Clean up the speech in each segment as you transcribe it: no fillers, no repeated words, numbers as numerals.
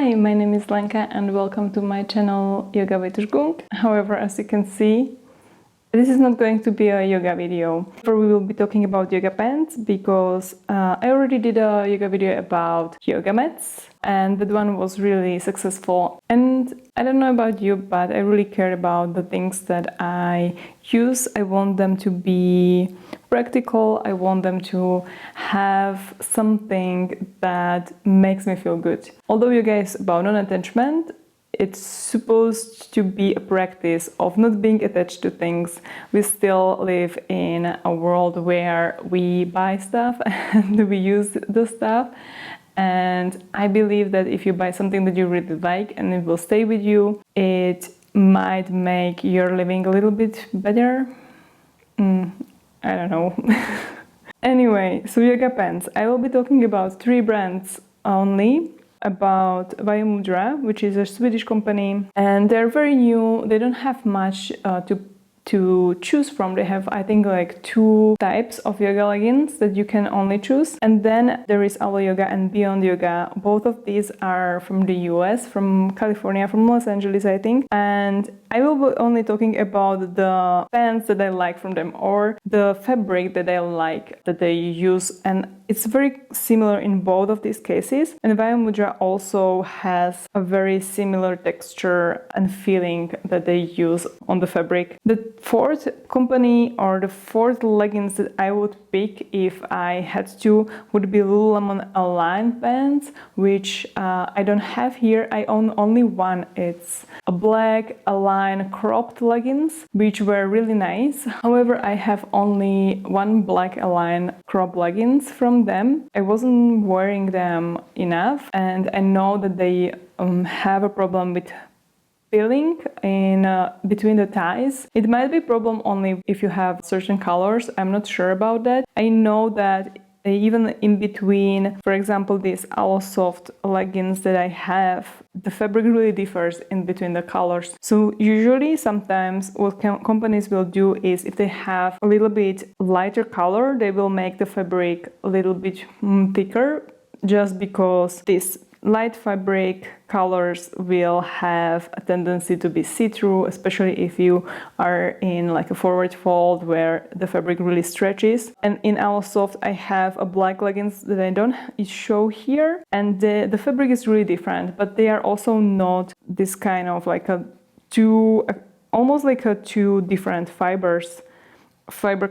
Hi, my name is Lenka and welcome to my channel Yoga with Gung. However, as you can see, this is not going to be a yoga video. For we will be talking about yoga pants because I already did a yoga video about yoga mats and that one was really successful. And I don't know about you, but I really care about the things that I use. I want them to be practical. I want them to have something that makes me feel good. Although yoga is about non-attachment, it's supposed to be a practice of not being attached to things. We still live in a world where we buy stuff and we use the stuff. And I believe that if you buy something that you really like and it will stay with you, it might make your living a little bit better. I don't know. Anyway, so yoga pants. I will be talking about 3 brands only. About Vayumudra, which is a Swedish company, and they're very new. They don't have much to choose from. They have, I think, like 2 types of yoga leggings that you can only choose. And then there is Alo Yoga and Beyond Yoga. Both of these are from the US, from California, from Los Angeles, I think. And I will be only talking about the pants that I like from them or the fabric that I like that they use. And it's very similar in both of these cases. And Vayumudra also has a very similar texture and feeling that they use on the fabric. The 4th company or the 4th leggings that I would pick if I had to would be Lululemon Align pants, which I don't have here. I own only one. It's a black Align cropped leggings, which were really nice. However, I have only one black Align crop leggings from them. I wasn't wearing them enough, and I know that they have a problem with peeling in between the thighs. It might be a problem only if you have certain colors. I'm not sure about that. I know that even in between, for example, these AloSoft leggings that I have, the fabric really differs in between the colors. So usually sometimes what companies will do is if they have a little bit lighter color, they will make the fabric a little bit thicker, just because this light fabric colors will have a tendency to be see-through, especially if you are in like a forward fold where the fabric really stretches. And in AloSoft I have a black leggings that I don't show here, and the fabric is really different, but they are also not this kind of like almost like a 2 different fiber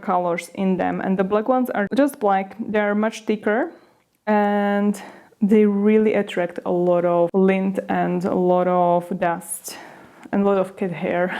colors in them. And the black ones are just black. They are much thicker and they really attract a lot of lint and a lot of dust and a lot of cat hair.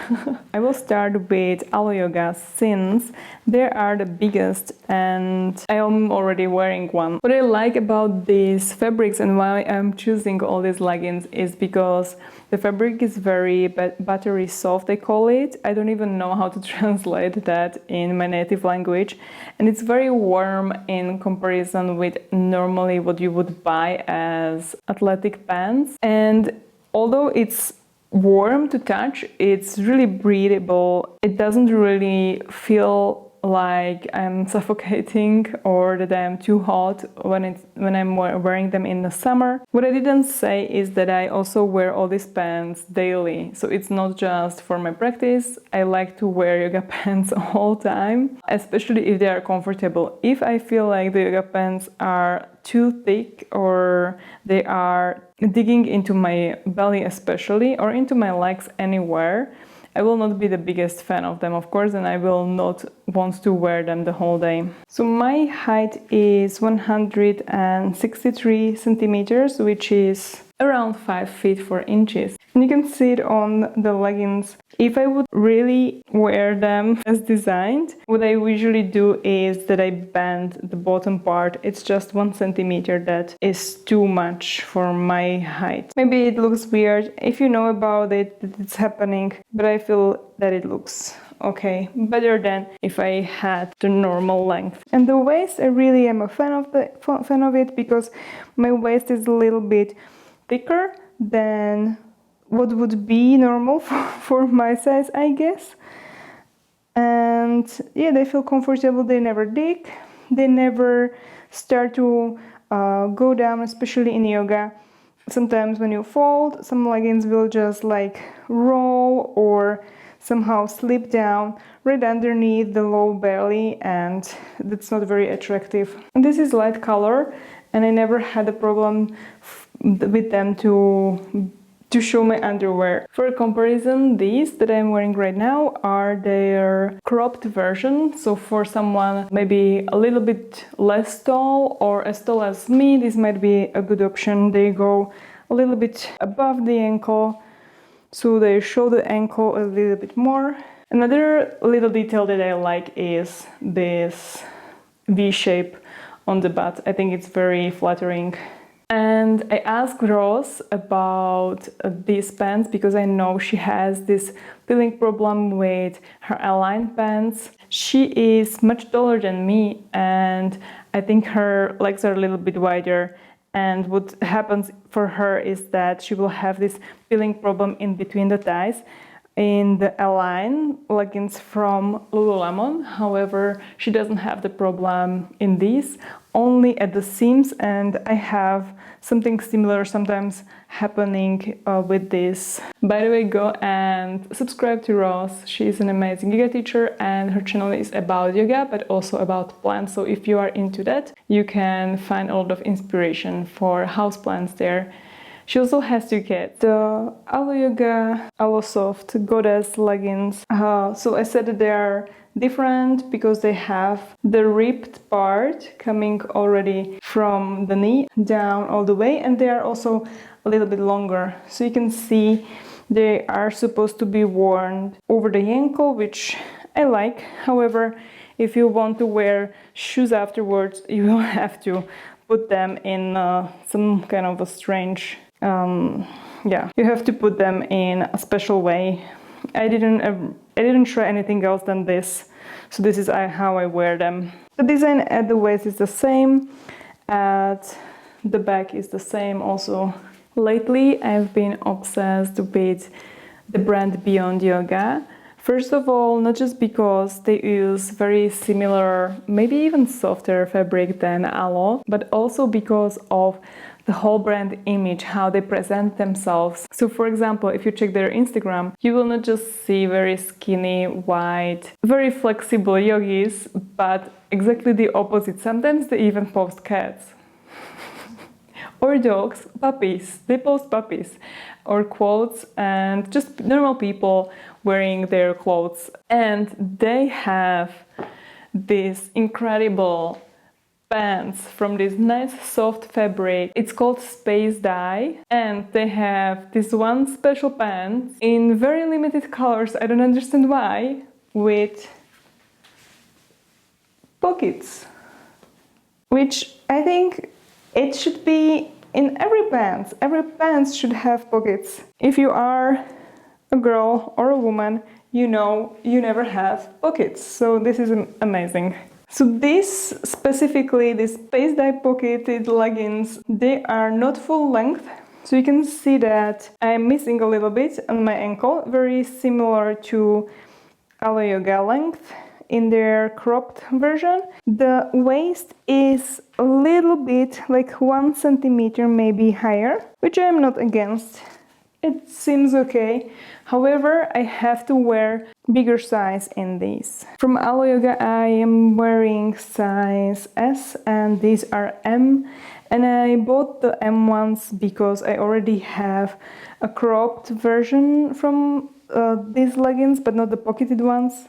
I will start with Alo Yoga since they are the biggest and I am already wearing one. What I like about these fabrics and why I'm choosing all these leggings is because the fabric is very buttery soft, they call it. I don't even know how to translate that in my native language. And it's very warm in comparison with normally what you would buy as athletic pants. And although it's warm to touch, it's really breathable. It doesn't really feel like I'm suffocating or that I'm too hot when I'm wearing them in the summer. What I didn't say is that I also wear all these pants daily. So it's not just for my practice. I like to wear yoga pants all the time, especially if they are comfortable. If I feel like the yoga pants are too thick or they are digging into my belly especially or into my legs anywhere, I will not be the biggest fan of them, of course, and I will not want to wear them the whole day. So my height is 163 centimeters, which is around 5 feet 4 inches. And you can see it on the leggings. If I would really wear them as designed, what I usually do is that I bend the bottom part. It's just 1 centimeter that is too much for my height. Maybe it looks weird. If you know about it, that it's happening, but I feel that it looks okay, better than if I had the normal length. And the waist, I really am a fan of it because my waist is a little bit thicker than what would be normal for my size, I guess. And yeah, they feel comfortable. They never dig, they never start to go down, especially in yoga. sometimes when you fold, some leggings will just like roll or somehow slip down right underneath the low belly, and that's not very attractive. And this is light color, and I never had a problem with them to show my underwear. For comparison, these that I'm wearing right now are their cropped version. So for someone maybe a little bit less tall or as tall as me, this might be a good option. They go a little bit above the ankle, so they show the ankle a little bit more. Another little detail that I like is this V shape on the butt. I think it's very flattering. And I asked Rose about these pants because I know she has this feeling problem with her aligned pants. She is much taller than me, and I think her legs are a little bit wider. And what happens for her is that she will have this feeling problem in between the thighs in the Align leggings from Lululemon. However, she doesn't have the problem in these, only at the seams, and I have something similar sometimes happening with this. By the way, go and subscribe to Rose. She is an amazing yoga teacher, and her channel is about yoga but also about plants. So if you are into that, you can find a lot of inspiration for houseplants there. She also has two cats. The Alo Yoga, AloSoft goddess leggings. So I said that they are different because they have the ripped part coming already from the knee down all the way, and they are also a little bit longer. So you can see they are supposed to be worn over the ankle, which I like. However, if you want to wear shoes afterwards, you will have to put them in some kind of a strange you have to put them in a special way. I didn't try anything else than this, so this is how I wear them. The design at the waist is the same, at the back is the same also. Lately I've been obsessed with the brand Beyond Yoga. First of all, not just because they use very similar, maybe even softer fabric than Alo, but also because of the whole brand image, how they present themselves. So for example, if you check their Instagram, you will not just see very skinny, white, very flexible yogis, but exactly the opposite. Sometimes they even post cats. Or dogs, puppies. They post puppies. Or quotes and just normal people wearing their clothes. And they have this incredible pants from this nice soft fabric. It's called Space Dye, and they have this one special pants in very limited colors, I don't understand why, with pockets, which I think it should be in every pants. Every pants should have pockets. If you are a girl or a woman, you know you never have pockets, so this is amazing. So this specifically, these Space Dye pocketed leggings, they are not full length. So you can see that I'm missing a little bit on my ankle, very similar to Alo Yoga length in their cropped version. The waist is a little bit, like 1 centimeter maybe higher, which I am not against. It seems okay. However, I have to wear bigger size in these. From Alo Yoga, I am wearing size S, and these are M. And I bought the M ones because I already have a cropped version from these leggings, but not the pocketed ones.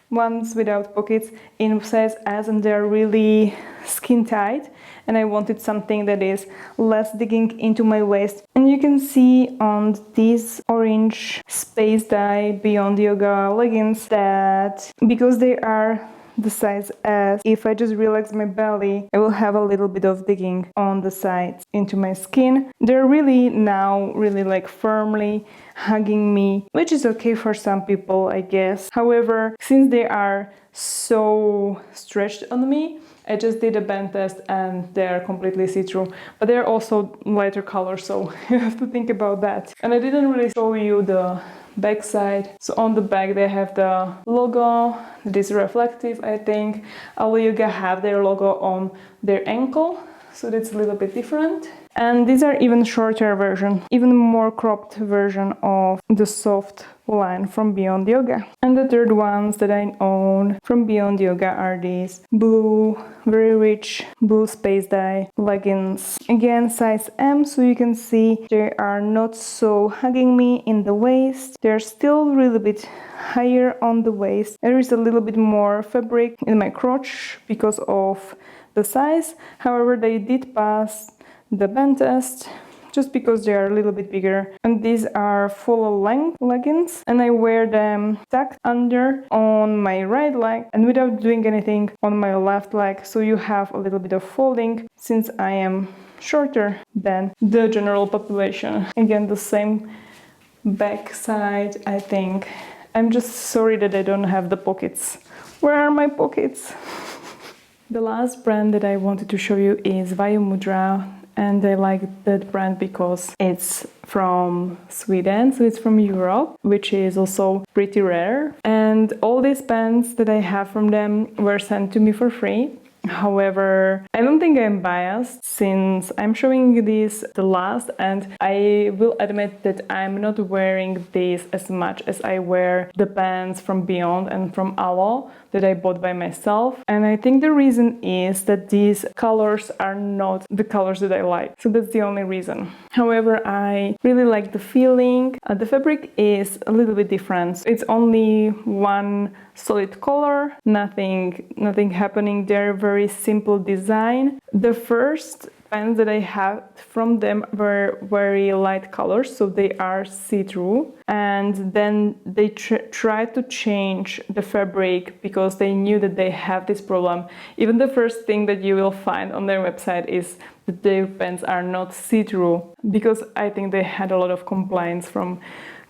Ones without pockets in size S, and they're really skin tight, and I wanted something that is less digging into my waist. And you can see on these orange Space Dye Beyond Yoga leggings that because they are the size S, if I just relax my belly, I will have a little bit of digging on the sides into my skin. They're really now really like firmly hugging me, which is okay for some people, I guess. However, since they are so stretched on me, I just did a band test and they're completely see-through, but they're also lighter color, so you have to think about that. And I didn't really show you the back side. So on the back they have the logo that is reflective, I think. Alo Yoga have their logo on their ankle, so that's a little bit different. And these are even shorter version, even more cropped version of the soft line from Beyond Yoga. And the third ones that I own from Beyond Yoga are these blue, very rich blue space dye leggings. Again, size M, so you can see they are not so hugging me in the waist. They're still a little bit higher on the waist. There is a little bit more fabric in my crotch because of the size. However, they did pass the band test just because they are a little bit bigger. And these are full length leggings, and I wear them tucked under on my right leg and without doing anything on my left leg, so you have a little bit of folding since I am shorter than the general population. Again, the same back side, I think. I'm just sorry that I don't have the pockets. Where are my pockets? The last brand that I wanted to show you is Vayumudra, and I like that brand because it's from Sweden, so it's from Europe, which is also pretty rare. And all these pants that I have from them were sent to me for free. However, I don't think I'm biased since I'm showing you this the last, and I will admit that I'm not wearing these as much as I wear the pants from Beyond and from Alo that I bought by myself. And I think the reason is that these colors are not the colors that I like. So that's the only reason. However, I really like the feeling. The fabric is a little bit different. It's only one solid color, nothing happening there, very simple design. The first pants that I had from them were very light colors, so they are see-through, and then they tried to change the fabric because they knew that they have this problem. Even the first thing that you will find on their website is that their pants are not see-through, because I think they had a lot of complaints from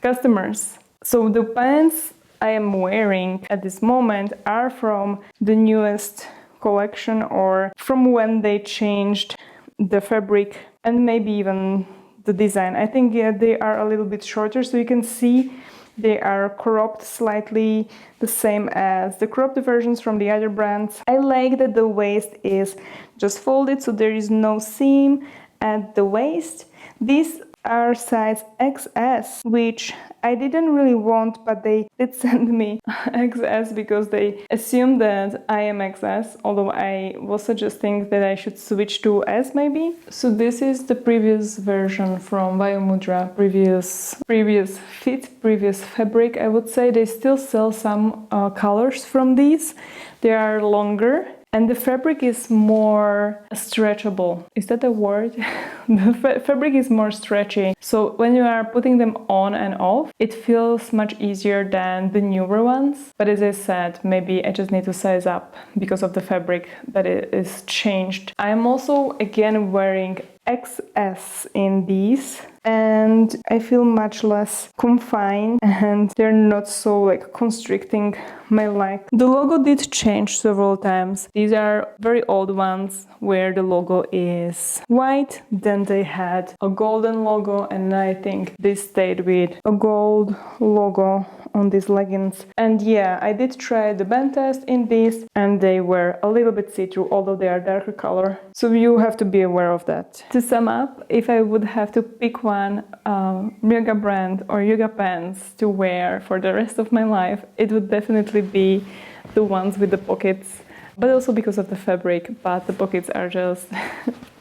customers. So the pants I am wearing at this moment are from the newest collection, or from when they changed the fabric and maybe even the design. I think they are a little bit shorter, so you can see they are cropped slightly the same as the cropped versions from the other brands. I like that the waist is just folded, so there is no seam at the waist. These are size XS, which I didn't really want, but they did send me XS because they assumed that I am XS, although I was suggesting that I should switch to S maybe. So this is the previous version from Vayumudra, previous fit, previous fabric, I would say. They still sell some colors from these. They are longer. And the fabric is more stretchable. Is that a word? The fabric is more stretchy. So when you are putting them on and off, it feels much easier than the newer ones. But as I said, maybe I just need to size up because of the fabric that it is changed. I'm also again wearing XS in these, and I feel much less confined and they're not so like constricting my leg. The logo did change several times. These are very old ones where the logo is white, then they had a golden logo, and I think they stayed with a gold logo on these leggings. And yeah, I did try the band test in these, and they were a little bit see-through, although they are darker color. So you have to be aware of that. To sum up, if I would have to pick one yoga brand or yoga pants to wear for the rest of my life, it would definitely be the ones with the pockets, but also because of the fabric, but the pockets are just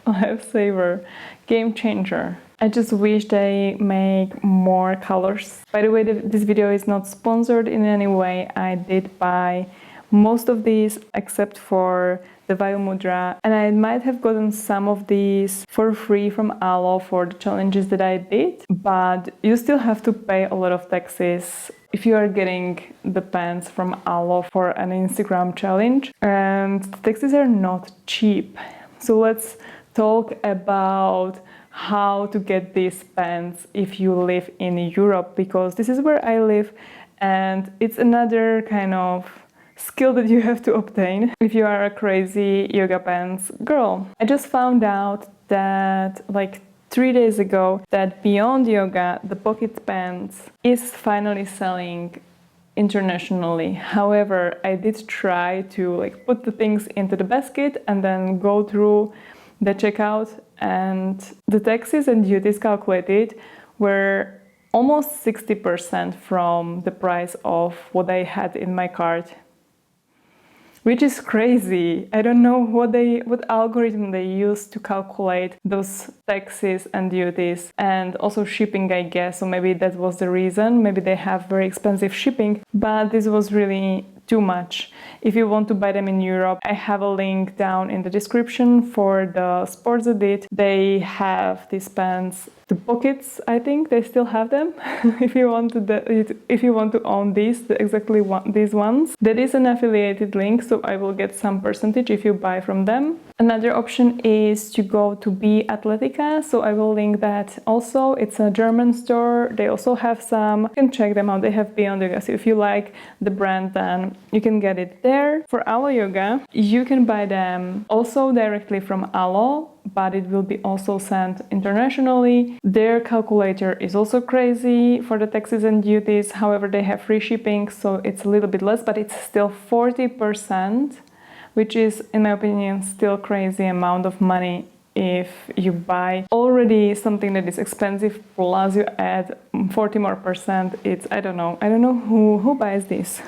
a lifesaver, game changer. I just wish they make more colors. By the way, this video is not sponsored in any way. I did buy most of these except for the Vayumudra, and I might have gotten some of these for free from Alo for the challenges that I did, but you still have to pay a lot of taxes if you are getting the pants from Alo for an Instagram challenge, and the taxes are not cheap. So let's talk about how to get these pants if you live in Europe, because this is where I live, and it's another kind of skill that you have to obtain if you are a crazy yoga pants girl. I just found out that like 3 days ago that Beyond Yoga, the pocket pants, is finally selling internationally. However, I did try to like put the things into the basket and then go through the checkout, and the taxes and duties calculated were almost 60% from the price of what I had in my cart, which is crazy. I don't know what algorithm they use to calculate those taxes and duties, and also shipping, I guess. So maybe that was the reason. Maybe they have very expensive shipping, but this was really too much. If you want to buy them in Europe, I have a link down in the description for the Sports Edit. They have these pants, the pockets, I think they still have them. If you want to own these, these ones, there is an affiliated link, so I will get some percentage if you buy from them. Another option is to go to Be Athletica, so I will link that also. It's a German store. They also have some, you can check them out. They have Beyond Yoga, so if you like the brand, then you can get it there. For Alo Yoga, you can buy them also directly from Alo, but it will be also sent internationally. Their calculator is also crazy for the taxes and duties. However, they have free shipping, so it's a little bit less, but it's still 40%, which is, in my opinion, still crazy amount of money. If you buy already something that is expensive plus you add 40 more percent, it's, I don't know who buys this.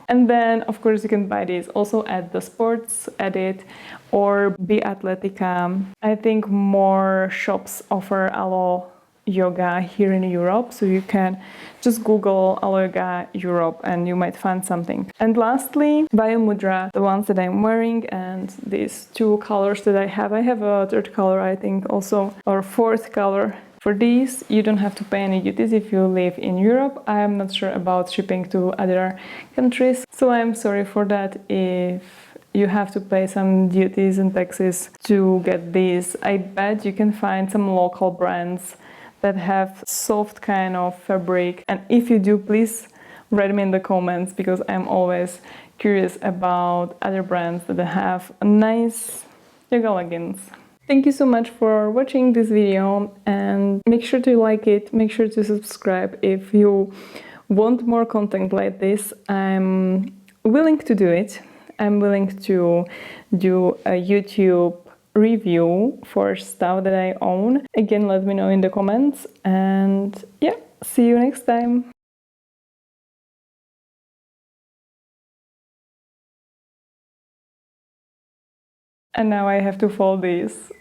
And then, of course, you can buy these also at the Sports Edit or Be Athletica. I think more shops offer Alo Yoga here in Europe, so you can just Google Alo Yoga Europe and you might find something. And lastly, Vayumudra, the ones that I'm wearing, and these two colors that I have a third color, I think, also, or fourth color. For these, you don't have to pay any duties if you live in Europe. I am not sure about shipping to other countries, so I'm sorry for that if you have to pay some duties and taxes to get these. I bet you can find some local brands that have soft kind of fabric, and if you do, please write me in the comments, because I'm always curious about other brands that have nice yoga leggings. Thank you so much for watching this video, and make sure to like it, make sure to subscribe if you want more content like this. I'm willing to do it. I'm willing to do a YouTube review for stuff that I own. Again, let me know in the comments, and yeah, see you next time. And now I have to fold these.